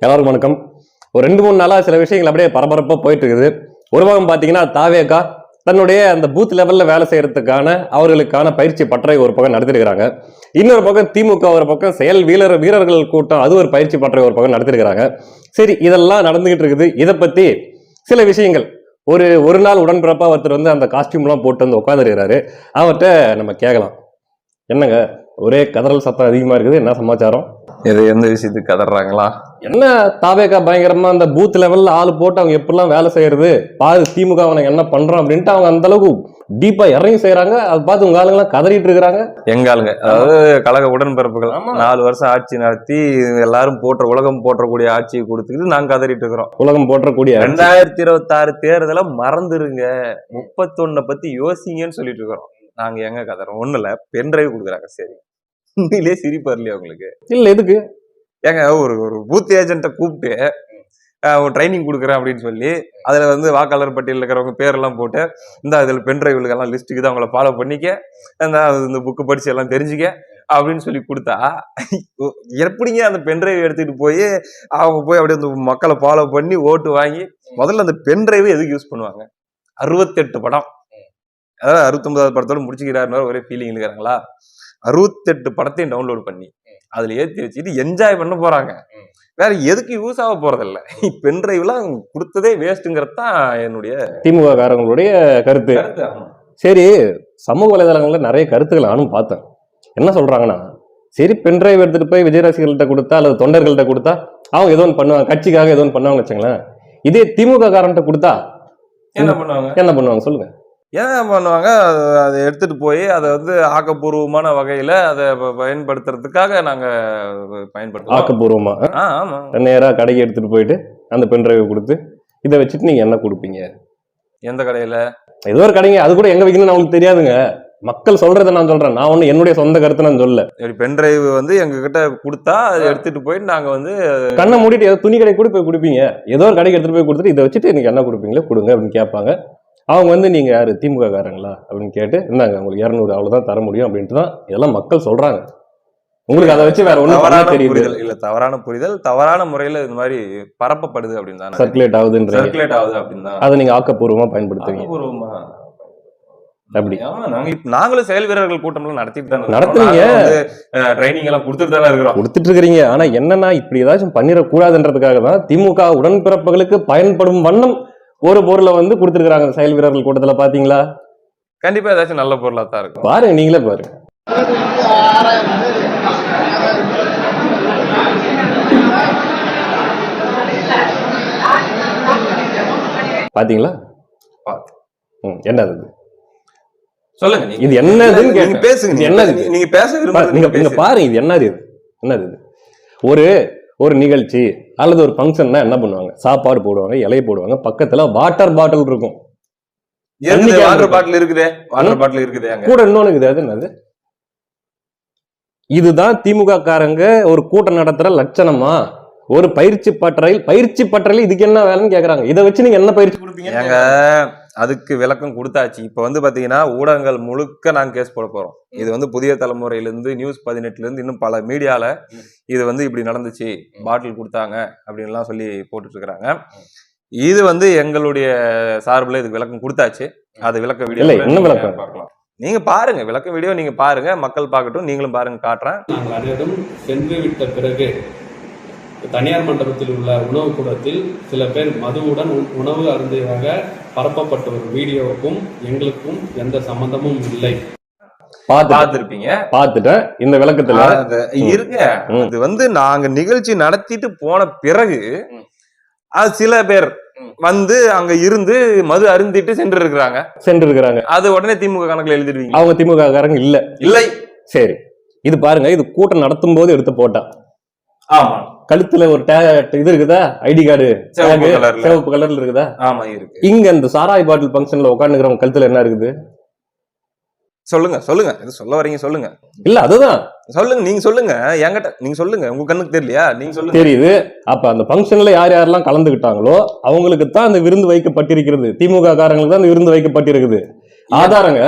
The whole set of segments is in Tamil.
எல்லாருக்கும் வணக்கம். ஒரு 2-3 நாளா சில விஷயங்கள் அப்படியே பரபரப்பா போயிட்டு இருக்குது. ஒரு பக்கம் பாத்தீங்கன்னா தாவேகா தன்னுடைய அந்த பூத் லெவல்ல வேலை செய்யறதுக்கான அவர்களுக்கான பயிற்சி பட்டறை ஒரு பக்கம் நடத்திருக்கிறாங்க. இன்னொரு பக்கம் திமுக ஒரு பக்கம் செயல் வீரர்கள் கூட்டம் அது ஒரு பயிற்சி பட்டறை ஒரு பக்கம் நடத்திருக்கிறாங்க. சரி, இதெல்லாம் நடந்துகிட்டு இருக்குது. இதை பத்தி சில விஷயங்கள் ஒரு நாள் உடன்பிறப்பா ஒருத்தர் வந்து அந்த காஸ்டியூம் எல்லாம் போட்டு வந்து உட்காந்துருக்கிறாரு. அவர்கிட்ட நம்ம கேட்கலாம், என்னங்க ஒரே கதறல் சத்தம் அதிகமா இருக்குது, என்ன சமாச்சாரம்? எந்த விஷயத்துக்கு கதறாங்களா? என்ன தாவேகா பயங்கரமா அந்த பூத் லெவல்ல ஆளு போட்டு அவங்க எப்படிலாம் வேலை செய்யறது பாரு, திமுக அவனை என்ன பண்றான் அப்படின்ட்டு அவங்க அந்த அளவுக்கு டீப்பா இறங்கி செய்யறாங்க. அதை பார்த்து உங்க ஆளுங்க எல்லாம் கதறிட்டு இருக்கிறாங்க. எங்க ஆளுங்க, அதாவது கழக உடன்பிறப்புகள் 4 வருஷம் ஆட்சி நடத்தி எல்லாரும் உலகம் போற்றக்கூடிய ஆட்சியை கொடுத்துக்கிட்டு நாங்க கதறிட்டு இருக்கிறோம். உலகம் போற்றக்கூடிய 2026 தேர்தலை மறந்துருங்க, 31 பத்தி யோசிங்கன்னு சொல்லிட்டு இருக்கிறோம். நாங்க எங்க கதறோம்? ஒண்ணு இல்ல, பென்டிரைவ் கொடுக்குறாங்க. சரி, உண்மையிலேயே சிரிப்பா இல்லையா உங்களுக்கு? இல்ல, எதுக்கு ஏங்க ஒரு பூத் ஏஜென்ட்டை கூப்பிட்டு ட்ரைனிங் கொடுக்குறேன் அப்படின்னு சொல்லி அதுல வந்து வாக்காளர் பட்டியலில் இருக்கிறவங்க பேரெல்லாம் போட்டு இந்த இதுல பென்டிரைவ்லாம் லிஸ்ட்டுக்கு தான் அவங்கள ஃபாலோ பண்ணிக்க, இந்த புக்கு படிச்சு எல்லாம் தெரிஞ்சுக்க அப்படின்னு சொல்லி கொடுத்தா எப்படிங்க அந்த பென்டிரைவ் எடுத்துட்டு போய் அவங்க போய் அப்படியே அந்த மக்களை ஃபாலோ பண்ணி ஓட்டு வாங்கி முதல்ல அந்த பென்டிரைவ் எதுக்கு யூஸ் பண்ணுவாங்க? 68 படம், அதாவது 69வது படத்தோட முடிச்சுக்கிறாருன்னு ஒரே ஃபீலிங் இருக்கிறாங்களா? 68 படத்தையும் டவுன்லோட் பண்ணி அதுல ஏற்றி வச்சுட்டு என்ஜாய் பண்ண போறாங்க. வேற எதுக்கு யூஸ் ஆக போறதில்ல. பென்டிரைவ்லாம் கொடுத்ததே வேஸ்ட்ங்கிறது தான் என்னுடைய திமுக காரங்களுடைய கருத்து. சரி, சமூக வலைதளங்கள்ல நிறைய கருத்துக்கள் நானும் பார்த்தேன். என்ன சொல்றாங்கன்னா, சரி பென்டிரைவ் எடுத்துட்டு போய் விஜய் ரசிகர்கள்ட்ட கொடுத்தா அல்லது தொண்டர்கள்ட்ட கொடுத்தா அவங்க ஏதோ ஒன்று பண்ணுவாங்க, கட்சிக்காக ஏதோ ஒன்று பண்ணுவாங்க வச்சுங்களேன். இதே திமுக காரன்ட்ட கொடுத்தா என்ன பண்ணுவாங்க சொல்லுங்க? ஏன் பண்ணுவாங்க? அதை எடுத்துட்டு போய் அதை வந்து ஆக்கப்பூர்வமான வகையில அதை பயன்படுத்துறதுக்காக நாங்க பயன்படுத்துவோம். ஆக்கப்பூர்வமா ஆமா, நேரா கடைக்கு எடுத்துட்டு போயிட்டு அந்த பென்டிரைவ் கொடுத்து இதை வச்சுட்டு நீங்க என்ன கொடுப்பீங்க? எந்த கடையில? ஏதோ ஒரு கடைங்க, அது கூட எங்க வைக்கணும்னு அவங்களுக்கு தெரியாதுங்க. மக்கள் சொல்றதை நான் சொல்றேன், நான் ஒண்ணு என்னுடைய சொந்த கருத்தை நான் சொல்ல. பென்டிரைவ் வந்து எங்க கிட்ட கொடுத்தா அதை எடுத்துட்டு போயிட்டு நாங்க வந்து கண்ணை மூடிட்டு ஏதோ துணி கடை கூட போய் கொடுப்பீங்க. ஏதோ ஒரு கடைக்கு எடுத்துட்டு போய் கொடுத்துட்டு இதை வச்சுட்டு நீங்க என்ன கொடுப்பீங்களோ கொடுங்க அப்படின்னு கேட்பாங்க. அவங்க வந்து நீங்க யாரு, திமுக காரங்களா அப்படின்னு கேட்டு இருந்தாங்க உங்களுக்கு 200 அவ்வளவுதான் தர முடியும் அப்படின்ட்டு தான் இதெல்லாம் மக்கள் சொல்றாங்க. உங்களுக்கு அதை வச்சு வேற ஒன்றும் தெரியுது இல்ல? தவறான புரிதல், தவறான முறையில இந்த மாதிரி பரப்பப்படுது அப்படின்னு தான் சர்க்குலேட் ஆகுது அப்படின்னு தான். அதை நீங்க ஆக்கப்பூர்வமா பயன்படுத்துவீங்க அப்படி? நாங்களும் செயல் வீரர்கள் கூட்டம் நடத்திட்டு நடத்துறீங்க, ட்ரைனிங் எல்லாம் கொடுத்துட்டு தானே இருக்கிறோம். கொடுத்துட்டு இருக்கிறீங்க. ஆனா என்னன்னா, இப்படி ஏதாச்சும் பண்ணிடக்கூடாதுன்றதுக்காக தான் திமுக உடன்பிறப்புகளுக்கு பயன்படும் வண்ணம் ஒரு பொருளை வந்து கொடுத்துருக்காங்க செயல் வீரர்கள் கூட்டத்துல. பாத்தீங்களா? கண்டிப்பா ஏதாச்சும் நல்ல பொருளா தான் இருக்கும். பாருங்க, நீங்களே பாருங்க. பாத்தீங்களா? என்னது சொல்லுங்க, இது என்னதுன்னு நீங்க பேசுங்க. என்னது நீங்க பேச நீங்க பாருங்க, இது என்னது? என்னது? ஒரு நிகழ்ச்சி அல்லது ஒரு ஃபங்க்ஷன்னா என்ன பண்ணுவாங்க? சாப்பாடு போடுவாங்க, இலையை போடுவாங்க, பக்கத்துல வாட்டர் பாட்டில் இருக்கும். வாட்டர் பாட்டில் இருக்குதே, வாட்டர் பாட்டில் இருக்குதே, கூட இன்னொன்னு இருக்குது. அது என்னது? இதுதான் திமுக காரங்க ஒரு கூட்டம் நடத்துற லட்சணமா? ஒரு பயிற்சி பட்டறையில் இதுக்கு என்ன வேலைன்னு கேக்குறாங்க. இதை வச்சு நீங்க என்ன பயிற்சி கொடுப்பீங்க? அதுக்கு விளக்கம் கொடுத்தாச்சு. இப்ப வந்து பாத்தீங்கன்னா ஊடகங்கள் முழுக்க நாங்க கேஸ் போட போறோம். இது வந்து புதிய தலைமுறையில இருந்து நியூஸ் 18ல இருந்து இன்னும் பல மீடியால இது வந்து இப்படி நடந்துச்சு, பாட்டில் கொடுத்தாங்க அப்படின்லாம் சொல்லி போட்டுட்டு இருக்கிறாங்க. இது வந்து எங்களுடைய சார்பில் இதுக்கு விளக்கம் கொடுத்தாச்சு. அது விளக்க வீடியோ என்ன விளக்கம் பார்க்கலாம். நீங்க பாருங்க, விளக்க வீடியோ நீங்க பாருங்க, மக்கள் பார்க்கட்டும், நீங்களும் பாருங்க, காட்டுறேன். நாங்கள் அனைவரும் சென்று விட்ட பிறகு தனியார் மண்டபத்தில் உள்ள உணவு கூடத்தில் சில பேர் மதுவுடன் உணவு அருந்தியதாக பரப்பப்பட்ட ஒரு வீடியோவுக்கும் எங்களுக்கும் எந்த சம்பந்தமும் இல்லை. பார்த்திருப்பீங்க, பார்த்துட்டேன். இந்த விளக்கத்துல இருங்க. இது வந்து நாங்க நிகழ்ச்சி நடத்திட்டு போன பிறகு அது சில பேர் வந்து அங்க இருந்து மது அருந்திட்டு சென்று இருக்கிறாங்க. அது உடனே திமுக கணக்குல எழுதிடுவீங்க. அவங்க திமுக காரங்க இல்லை. சரி, இது பாருங்க, இது கூட்டம் நடத்தும் போது எடுத்து போட்டா. ஆமா, கழுத்துல ஒரு இது இருக்குதா, ஐடி கார்டு சிவப்பு கலர்ல இருக்குதா? ஆமா இருக்கு. இங்க இந்த சாராய் பாட்டில் ஃபங்க்ஷன்ல உட்காந்துக்கிறவங்க கழுத்துல என்ன இருக்குது? சொல்லுங்க, இது சொல்ல வரீங்க, சொல்லுங்க. இல்ல, அதுதான் சொல்லுங்க, நீங்க சொல்லுங்க, என்கிட்ட நீங்க சொல்லுங்க. உங்க கண்ணுக்கு தெரியலையா? நீங்க சொல்லுங்க. தெரியுது. அப்ப அந்த ஃபங்க்ஷன்ல யாரெல்லாம் கலந்துகிட்டாங்களோ அவங்களுக்கு தான் அந்த விருந்து வைக்கப்பட்டிருக்கிறது. திமுக காரங்களுக்கு தான் அந்த விருந்து வைக்கப்பட்டிருக்குது. ஆதாரங்க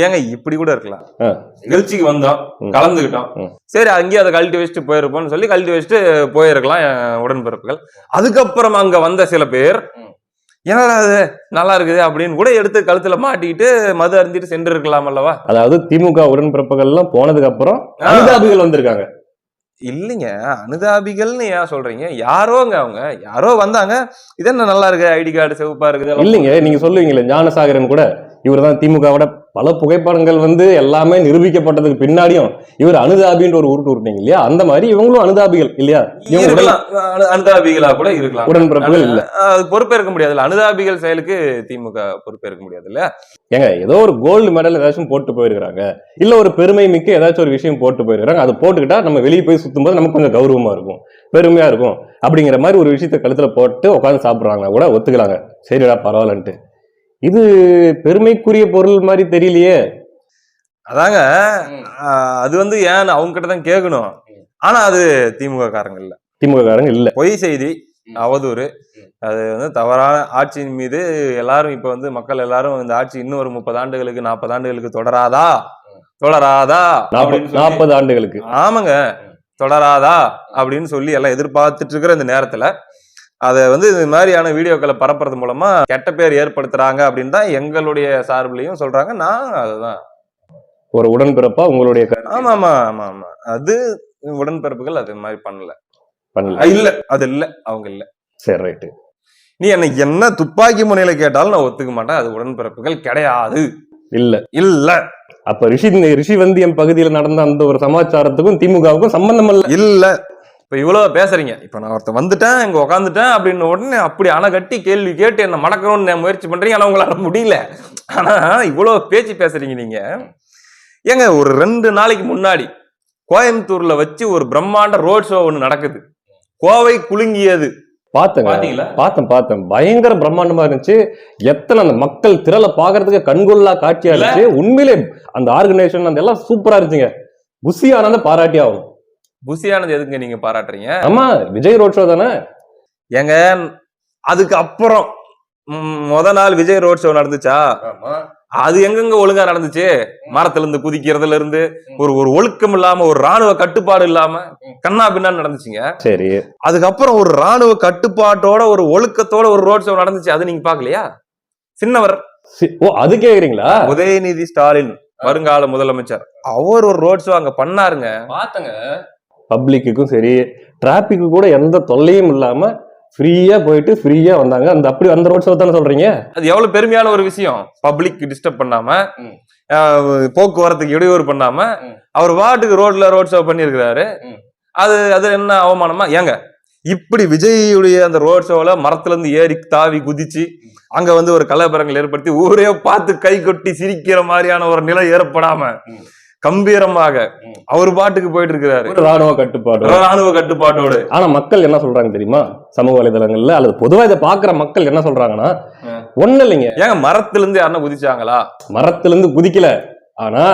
ஏங்க இப்படி கூட இருக்கலாம். ஆ. நிகழ்ச்சிக்கு வந்தோம், கலந்துக்கிட்டோம், சரி அங்கேயே அதை கழட்டி வச்சுட்டு போயிருப்போம்னு சொல்லி கழட்டி வச்சுட்டு போயிருக்கலாம் உடன்பிறப்புகள். அதுக்கப்புறம் அங்க வந்த சில பேர் என்னடா அது நல்லா இருக்குது அப்படின்னு கூட எடுத்து கழுத்துல மாட்டிக்கிட்டு மது அருந்திட்டு சென்று இருக்கலாம் அல்லவா? அதாவது திமுக உடன்பிறப்புகள் எல்லாம் போனதுக்கு அப்புறம் அனுதாபிகள் வந்திருக்காங்க. இல்லைங்க, அனுதாபிகள்னு ஏன் சொல்றீங்க? யாரோங்க அவங்க, யாரோ வந்தாங்க, இது என்ன நல்லா இருக்கு, ஐடி கார்டு சிவப்பா இருக்குது. இல்லைங்க, நீங்க சொல்லுவீங்களே ஞானசாகரன் கூட இவர் தான் திமுகவோட பல புகைப்படங்கள் வந்து எல்லாமே நிரூபிக்கப்பட்டதுக்கு பின்னாடியும் இவர் அனுதாபின்ற ஒரு உருட்டு உருட்டீங்க இல்லையா, அந்த மாதிரி இவங்களும் அனுதாபிகள் இல்லையா? அனுதாபிகளா கூட இருக்கலாம், உடன்பிறப்புகள் இல்ல. அது பொறுப்பேற்க முடியாதுல்ல, அனுதாபிகள் செயலுக்கு திமுக பொறுப்பேற்க முடியாது இல்ல. ஏங்க ஏதோ ஒரு கோல்டு மெடல் ஏதாச்சும் போட்டு போயிருக்காங்க, இல்ல ஒரு பெருமை மிக்க ஏதாச்சும் ஒரு விஷயம் போட்டு போயிருக்காங்க, அது போட்டுக்கிட்டா நம்ம வெளியே போய் சுத்தும் போது நமக்கு கொஞ்சம் கௌரவமா இருக்கும், பெருமையா இருக்கும் அப்படிங்கிற மாதிரி ஒரு விஷயத்த கழுத்துல போட்டு உட்காந்து சாப்பிடுறாங்க கூட ஒத்துக்கலாங்க, சரிடா பரவாயில்லன்ட்டு. இது பெருமைக்குரிய பொருள் மாதிரி தெரியலையே. அதாங்க அது வந்து ஏன் அவங்க கிட்ட தான் கேட்கணும். ஆனா அது திமுக காரங்க இல்ல, திமுக காரங்க இல்ல, பொய் செய்தி, அவதூறு, அது வந்து தவறான ஆட்சியின் மீது எல்லாரும் இப்ப வந்து மக்கள் எல்லாரும் இந்த ஆட்சி இன்னும் ஒரு 30 ஆண்டுகளுக்கு 40 ஆண்டுகளுக்கு தொடராதா 40 ஆண்டுகளுக்கு, ஆமாங்க தொடராதா அப்படின்னு சொல்லி எல்லாம் எதிர்பார்த்துட்டு இருக்கிற இந்த நேரத்துல அதை வந்து இது மாதிரியான வீடியோக்களை பரப்புறது மூலமா கெட்ட பேர் ஏற்படுத்துறாங்க அப்படின்னு தான் எங்களுடைய சார்பிலையும் சொல்றாங்க. நான் அதுதான் ஒரு உடன்பிறப்பா உங்களுடைய ஆமா ஆமா ஆமா ஆமா அது உடன்பிறப்புகள் அது மாதிரி பண்ணல இல்ல, அது இல்ல, அவங்க இல்ல. சரி ரைட்டு, நீ என்ன துப்பாக்கி முனையில கேட்டாலும் நான் ஒத்துக்க மாட்டேன், அது உடன்பிறப்புகள் கிடையாது. இல்ல இல்ல. அப்ப ரிஷி வந்து என் பகுதியில் நடந்த அந்த ஒரு சமாச்சாரத்துக்கும் திமுகவுக்கும் சம்பந்தம் இல்ல. இப்ப இவ்வளவு பேசுறீங்க, இப்ப நான் ஒருத்தர் வந்துட்டேன் இங்க உட்காந்துட்டேன் அப்படின்னு உடனே அப்படி அணகட்டி கேள்வி கேட்டு என்ன மடக்கணும்னு முயற்சி பண்றீங்க, ஆனா உங்களால முடியல. ஆனா இவ்வளவு பேச்சு பேசுறீங்க நீங்க. ஏங்க ஒரு 2 நாளைக்கு முன்னாடி கோயம்புத்தூர்ல வச்சு ஒரு பிரம்மாண்ட ரோட் ஷோ ஒண்ணு நடக்குது, கோவை குலுங்கியது. பார்த்தேன், பயங்கர பிரம்மாண்டமா இருந்துச்சு. எத்தனை அந்த மக்கள் திரள பாக்குறதுக்கு கண்கொள்ளா காட்சியா இருந்துச்சு. உண்மையிலே அந்த ஆர்கனைசேஷன் அந்த எல்லாம் சூப்பரா இருந்துச்சுங்க. புசி ஆனந்த பாராட்டி ஆகும். புசி ஆனந்த் எதுங்க நீங்க பாராட்டுறீங்க? ஆமா, விஜய் ரோட் ஷோ தானே. ஏங்க அதுக்கு அப்புறம் முத நாள் விஜய் ரோட் ஷோ நடந்துச்சா? அது எங்கெங்க ஒழுங்கா நடந்துச்சு? மரத்துல இருந்து குதிக்கிறதுல இருந்து ஒரு ஒழுக்கம் இல்லாம, ஒரு ராணுவ கட்டுப்பாடு இல்லாம கண்ணா பின்னா நடந்துச்சுங்க. சரி, அதுக்கப்புறம் ஒரு ராணுவ கட்டுப்பாட்டோட ஒரு ஒழுக்கத்தோட ஒரு ரோட் ஷோ நடந்துச்சு, அது நீங்க பாக்கலையா? சின்னவர், ஓ அது கேக்குறீங்களா? உதயநிதி ஸ்டாலின் வருங்கால முதலமைச்சர், அவர் ஒரு ரோட் ஷோ அங்க பண்ணாருங்க. பாத்தங்க, பப்ளிக்குக்கும் சரி டிராபிக்கு கூட எந்த தொல்லையும் இல்லாம ஃப்ரீயா போயிட்டு ஃப்ரீயா வந்தாங்க. அந்த அப்படி அந்த ரோட் ஷோ தானே சொல்றீங்க? அது எவ்வளவு பெருமையான ஒரு விஷயம். பப்ளிக் டிஸ்டர்ப் பண்ணாம, போக்குவரத்துக்கு இடையூறு பண்ணாம அவர் வாட்டுக்கு ரோட் ஷோ பண்ணிருக்கிறாரு. அது என்ன அவமானமா? ஏங்க இப்படி விஜயுடைய அந்த ரோட் ஷோல மரத்துல இருந்து ஏறி தாவி குதிச்சு அங்க வந்து ஒரு கலவரங்கள் ஏற்படுத்தி ஊரே பார்த்து கை கொட்டி சிரிக்கிற மாதிரியான ஒரு நிலை ஏற்படாம கம்பீரமாக அவர் பாட்டுக்கு போயிட்டு இருக்கிறாரு, ராணுவ கட்டுப்பாட்டோடு. ஆனா மக்கள் என்ன சொல்றாங்க தெரியுமா? சமூக வலைதளங்கள்ல அல்லது பொதுவா இதை பாக்குற மக்கள் என்ன சொல்றாங்கன்னா, ஒண்ணு இல்லைங்க, ஏங்க மரத்துல இருந்து யாருன்னா குதிச்சாங்களா? மரத்துல இருந்து குதிக்கல, ஆனா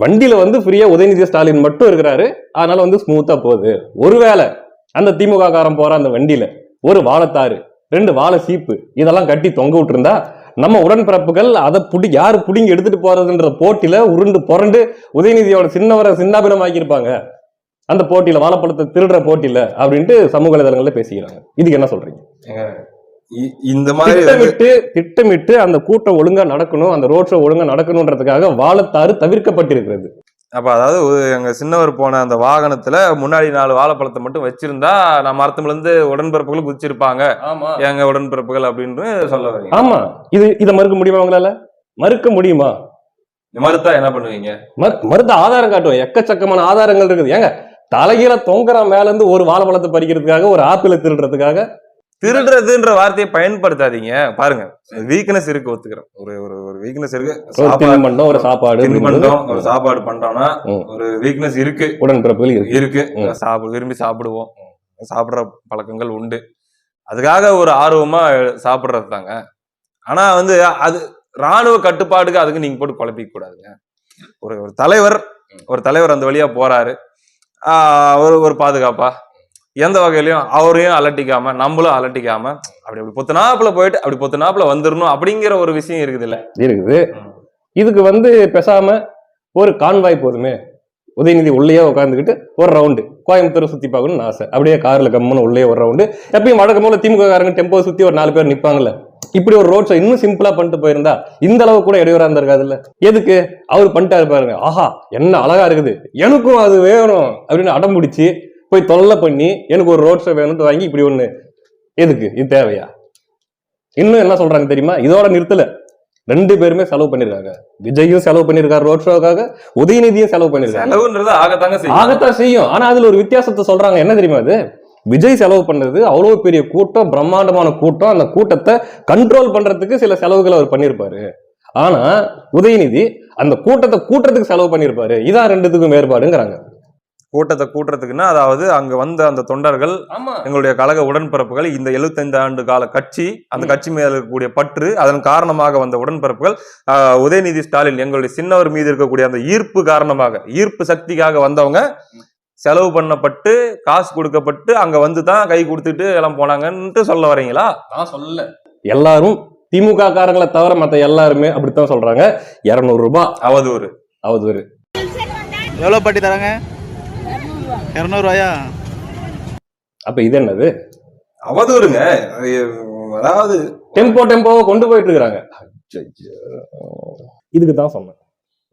வண்டியில வந்து ஃப்ரீயா உதயநிதி ஸ்டாலின் மட்டும் இருக்கிறாரு, அதனால வந்து ஸ்மூத்தா போகுது. ஒருவேளை அந்த திமுக காரன் போற அந்த வண்டியில ஒரு வாழைத்தாறு 2 வாழை சீப்பு இதெல்லாம் கட்டி தொங்க விட்டு இருந்தா நம்ம உடன்பிறப்புகள் அதை யாரு புடிங்கி எடுத்துட்டு போறதுன்ற போட்டியில உருண்டு புரண்டு உதயநிதியோட சின்னவரை சின்னாபினமாக்கி இருப்பாங்க, அந்த போட்டியில வாழைப்பழத்தை திருடுற போட்டியில அப்படின்ட்டு சமூக வலைதளங்கள்ல பேசிக்கிறாங்க. இதுக்கு என்ன சொல்றீங்க? இந்த மாதிரி திட்டமிட்டு அந்த கூட்டம் ஒழுங்கா நடக்கணும், அந்த ரோட் ஷோ ஒழுங்கா நடக்கணும்ன்றதுக்காக வாழைத்தாறு தவிர்க்கப்பட்டிருக்கிறது. அப்ப அதாவது எங்க சின்னவர் போன அந்த வாகனத்துல முன்னாடி 4 வாழைப்பழத்தை மட்டும் வச்சிருந்தா நான் மரத்துல இருந்து உடன்பிறப்புகள் குதிச்சிருப்பாங்க, எங்க உடன்பிறப்புகள் அப்படின்னு சொல்ல வரீங்க. ஆமா, இதை மறுக்க முடியுமா? உங்களால மறுக்க முடியுமா? மறுத்தா என்ன பண்ணுவீங்க? மறுத்த ஆதாரம் காட்டுவோம், எக்கச்சக்கமான ஆதாரங்கள் இருக்குது. ஏங்க தலைகீழ தொங்குற மேல இருந்து ஒரு வாழைப்பழத்தை பறிக்கிறதுக்காக, ஒரு ஆப்பிளை திருடுறதுக்காக திருடுறதுன்ற வார்த்தையை பயன்படுத்தாதீங்க. பாருங்க, வீக்னஸ் இருக்கு, ஒத்துக்கிறேன். ஒரு வீக்னஸ் இருக்கு. ஒரு சாப்பாடு பண்றோம்னா ஒரு வீக்னஸ் இருக்கு, உடன்பிறப்புகள் இருக்கு. விரும்பி சாப்பிடுவோம், சாப்பிடுற பழக்கங்கள் உண்டு, அதுக்காக ஒரு ஆர்வமா சாப்பிடுறது தாங்க. ஆனா வந்து அது ராணுவ கட்டுப்பாடுக்கு அதுக்கு நீங்க போட்டு குழப்பிக்க கூடாதுங்க. ஒரு தலைவர் அந்த வழியா போறாரு, ஒரு பாதுகாப்பா எந்த வகையிலையும் அவரையும் அலட்டிக்காம நம்மளும் அலட்டிக்காம அப்படி பொத்துனாப்புல போயிட்டு அப்படி பொத்துனாப்புல வந்துடணும் அப்படிங்கிற ஒரு விஷயம் இருக்குது இல்ல? இருக்குது. இதுக்கு வந்து பேசாம ஒரு கான்வாய் போதுமே. உதயநிதி உள்ளே உட்காந்துக்கிட்டு ஒரு ரவுண்டு கோயம்புத்தூர் சுத்தி பார்க்கணும்னு ஆசை, அப்படியே கார்ல கம்முன்னு உள்ளே ஒரு ரவுண்டு. எப்பயும் வழக்கம் போல திமுக காரங்க டெம்போ சுத்தி ஒரு 4 பேர் நிப்பாங்கல்ல, இப்படி ஒரு ரோட் ஷோ இன்னும் சிம்பிளா பண்ணிட்டு போயிருந்தா இந்த அளவு கூட இடையூறா இருந்திருக்காதுல்ல. எதுக்கு அவர் பண்ணிட்டாரு பாருங்க, ஆஹா என்ன அழகா இருக்குது, எனக்கும் அது வேணும் அப்படின்னு அடம் பிடிச்சி போய் தொல்லை பண்ணி எனக்கு ஒரு ரோட் ஷோ வேணும்னு வாங்கி இப்படி ஒண்ணு. எதுக்கு இது தேவையா? இன்னும் என்ன சொல்றாங்க தெரியுமா, இதோட நிறுத்தல, 2 பேருமே செலவு பண்ணிருக்காங்க. விஜயும் செலவு பண்ணிருக்காரு ரோட் ஷோக்காக, உதயநிதியும் செலவு பண்ணிருக்காங்க. செலவுன்றது ஆகத்தான் செய்யும். ஆனா அதுல ஒரு வித்தியாசத்தை சொல்றாங்க. என்ன தெரியுமா அது? விஜய் செலவு பண்ணது அவ்வளவு பெரிய கூட்டம், பிரம்மாண்டமான கூட்டம், அந்த கூட்டத்தை கண்ட்ரோல் பண்றதுக்கு சில செலவுகளை அவர் பண்ணிருப்பாரு. ஆனா உதயநிதி அந்த கூட்டத்தை கூட்டுறதுக்கு செலவு பண்ணிருப்பாரு. இதான் 2த்துக்கும் வேறுபாடுங்கிறாங்க. கூட்டத்தை கூட்டுறதுக்குன்னா, அதாவது அங்க வந்த அந்த தொண்டர்கள், எங்களுடைய கழக உடன்பிறப்புகள், இந்த 75 ஆண்டு கால கட்சி, அந்த கட்சி மேல இருக்கக்கூடிய பற்று, அதன் காரணமாக வந்த உடன்பிறப்புகள், உதயநிதி ஸ்டாலின் எங்களுடைய சின்னவர் மீது இருக்கக்கூடிய அந்த ஈர்ப்பு காரணமாக, ஈர்ப்பு சக்திக்காக வந்தவங்க செலவு பண்ணப்பட்டு காசு கொடுக்கப்பட்டு அங்க வந்து தான் கை கொடுத்துட்டு எல்லாம் போனாங்கன்னு சொல்ல வரீங்களா? நான் சொல்லல. எல்லாரும் திமுக காரங்களை தவிர மத்த எல்லாருமே அப்படித்தான் சொல்றாங்க. 200 ரூபாய் அவதூறு. எவ்வளவு பாட்டி தராங்க? 200 ரூபாயா? அப்ப இது என்னது? அவதூறுங்க. அதாவது டெம்போவை கொண்டு போயிட்டு இருக்காங்க. இதுக்கு தான் சொன்னேன்,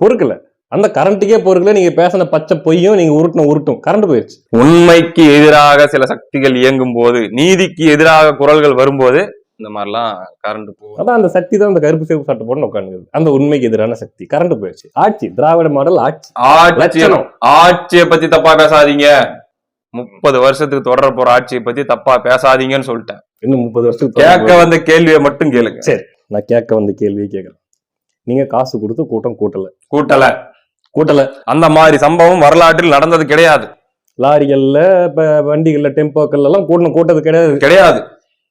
பொறுக்கல. அந்த கரண்ட்டுக்கே பொறுக்கல. நீங்க பேசின பச்சை பொய்யும் நீங்க உருட்டும் கரண்ட் போயிருச்சு. உண்மைக்கு எதிராக சில சக்திகள் இயங்கும் போது, நீதிக்கு எதிராக குரல்கள் வரும்போது இந்த மாதிரிலாம் கரண்ட் போகும். அதான் அந்த சக்தி தான் அந்த கருப்பு சேப்பு சட்டை போட்டு உட்காந்து. அந்த உண்மைக்கு எதிரான சக்தி கரண்ட் போயிடுச்சு. ஆட்சி திராவிட மாடல் ஆட்சியை பத்தி தப்பா பேசாதீங்க. 30 வருஷத்துக்கு தொடர போற ஆட்சியை பத்தி தப்பா பேசாதீங்கன்னு சொல்லிட்டேன். இன்னும் 30 வருஷத்துக்கு கேட்க வந்த கேள்வியை மட்டும் கேளுங்க. சரி, நான் கேட்க வந்த கேள்வியை கேட்கறேன். நீங்க காசு கொடுத்து கூட்டம் கூட்டல. அந்த மாதிரி சம்பவம் வரலாற்றில் நடந்தது கிடையாது. லாரிகள்ல வண்டிகள்ல டெம்போக்கள்ல எல்லாம் கூட்டது கிடையாது.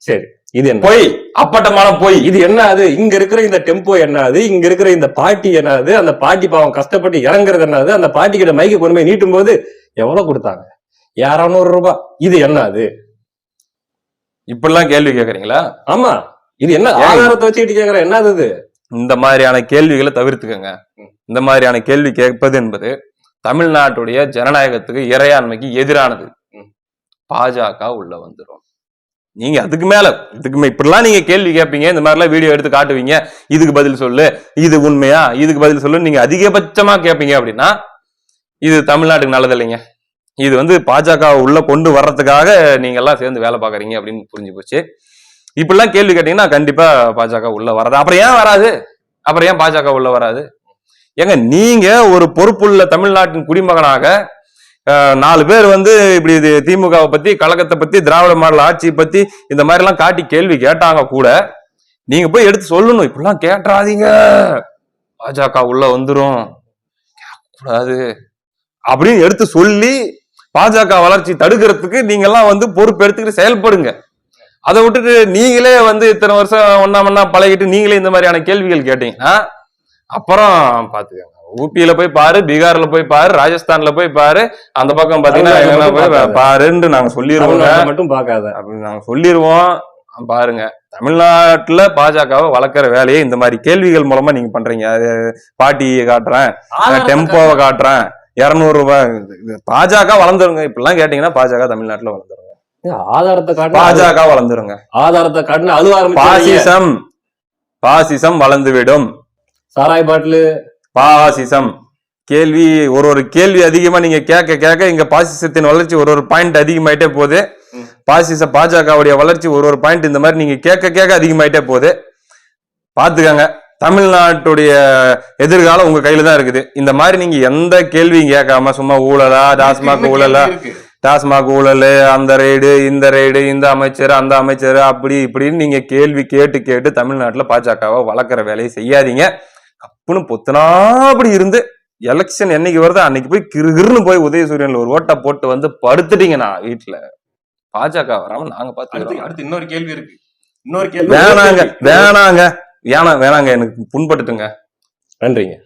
சரி, இது என்ன பொய்? அப்பட்டமான பொய். இது என்ன? அது இங்க இருக்கிற இந்த டெம்போ என்னது, இங்க இருக்கிற இந்த பாட்டி என்னது, அந்த பாட்டி பாவம் கஷ்டப்பட்டு இறங்குறது என்னது, அந்த பாட்டி கிட்ட மைக்கு கொண்டு போய் நீட்டும் போது எவ்வளவு கொடுத்தாங்க? 200 ரூபாய். இது என்னது? இப்படிலாம் கேள்வி கேக்குறீங்களா? ஆமா, இது என்ன ஆதாரத்தை வச்சுக்கிட்டு கேக்குற? என்னது இது? இந்த மாதிரியான கேள்விகளை தவிர்த்துக்கங்க. இந்த மாதிரியான கேள்வி கேட்பது என்பது தமிழ்நாட்டுடைய ஜனநாயகத்துக்கு, இறையாண்மைக்கு எதிரானது. பாஜக உள்ள வந்துடும். நீங்க இதுக்கு மேல இப்படிலாம் நீங்க கேள்வி கேட்பீங்க, இந்த மாதிரிலாம் வீடியோ எடுத்து காட்டுவீங்க, இதுக்கு பதில் சொல்லு, இது உண்மையா, இதுக்கு பதில் சொல்லு, நீங்க அதிகபட்சமா கேட்பீங்க அப்படின்னா இது தமிழ்நாட்டுக்கு நல்லது இல்லைங்க. இது வந்து பாஜக உள்ள கொண்டு வர்றதுக்காக நீங்க எல்லாம் சேர்ந்து வேலை பாக்குறீங்க அப்படின்னு புரிஞ்சு போச்சு. இப்படிலாம் கேள்வி கேட்டீங்கன்னா கண்டிப்பா பாஜக உள்ள வராது. அப்புறம் ஏன் பாஜக உள்ள வராது? ஏங்க, நீங்க ஒரு பொறுப்புள்ள தமிழ்நாட்டின் குடிமகனாக 4 பேர் வந்து இப்படி திமுகவை பத்தி, கழகத்தை பத்தி, திராவிட மாடல் ஆட்சியை பத்தி இந்த மாதிரி எல்லாம் காட்டி கேள்வி கேட்டாங்க கூட, நீங்க போய் எடுத்து சொல்லணும், இப்படிலாம் கேட்டுறாதீங்க, பாஜக உள்ள வந்துரும், கூடாது அப்படின்னு எடுத்து சொல்லி பாஜக வளர்ச்சி தடுக்கிறதுக்கு நீங்க எல்லாம் வந்து பொறுப்பு எடுத்துக்கிட்டு செயல்படுங்க. அதை விட்டுட்டு நீங்களே வந்து இத்தனை வருஷம் ஒன்னா பழகிட்டு நீங்களே இந்த மாதிரியான கேள்விகள் கேட்டீங்கன்னா அப்புறம் பாத்துக்கோங்க. ஊபியில போய் பாரு, பீகார்ல போய் பாரு, ராஜஸ்தான்ல போய் பாரு, அந்த பக்கம் பாத்தீங்கன்னா போய் பாருன்னு நாங்க சொல்லிடுவோம். மட்டும் பாக்காத அப்படின்னு நாங்க சொல்லிடுவோம். பாருங்க, தமிழ்நாட்டுல பாஜகவை வளர்க்கிற வேலையை இந்த மாதிரி கேள்விகள் மூலமா நீங்க பண்றீங்க. பாட்டியை காட்டுறேன், டெம்போவை காட்டுறேன், 200 ரூபாய். பாஜக வளர்ந்துருங்க. இப்படிலாம் கேட்டீங்கன்னா பாஜக தமிழ்நாட்டுல வளர்ந்துருங்க. ஆதாரத்தை காட்டு, பாஜக வளர்ந்துருங்க. ஆதாரத்தை காட்டுன்னு அழுவ பாசிசம் வளர்ந்துவிடும். சாராய் பாட்டிலு பாசிசம். கேள்வி ஒரு கேள்வி அதிகமா நீங்க கேட்க இங்க பாசிசத்தின் வளர்ச்சி ஒரு பாயிண்ட் அதிகமாயிட்டே போகுது. பாஜகவுடைய வளர்ச்சி ஒரு பாயிண்ட் இந்த மாதிரி நீங்க கேட்க அதிகமாயிட்டே போகுது. பாத்துக்கங்க, தமிழ்நாட்டுடைய எதிர்காலம் உங்க கையில தான் இருக்குது. இந்த மாதிரி நீங்க எந்த கேள்வியும் கேட்காம சும்மா ஊழலா, டாஸ்மாக் ஊழல், அந்த ரெய்டு, இந்த ரெய்டு, இந்த அமைச்சர், அந்த அமைச்சர், அப்படி இப்படின்னு நீங்க கேள்வி கேட்டு தமிழ்நாட்டுல பாஜகவை வளர்க்கிற வேலையை செய்யாதீங்க. அப்புன்னு பொத்துனா அப்படி இருந்து எலெக்ஷன் என்னைக்கு வருதோ அன்னைக்கு போய் கிருகிருன்னு போய் உதயசூரியன்ல ஒரு ஓட்டை போட்டு வந்து படுத்துட்டீங்கன்னா வீட்டுல பாஜக வராம நாங்க பாத்து. அடுத்து இன்னொரு கேள்வி இருக்கு. வேணாங்க எனக்கு புண்பட்டுட்டுங்க. நன்றிங்க.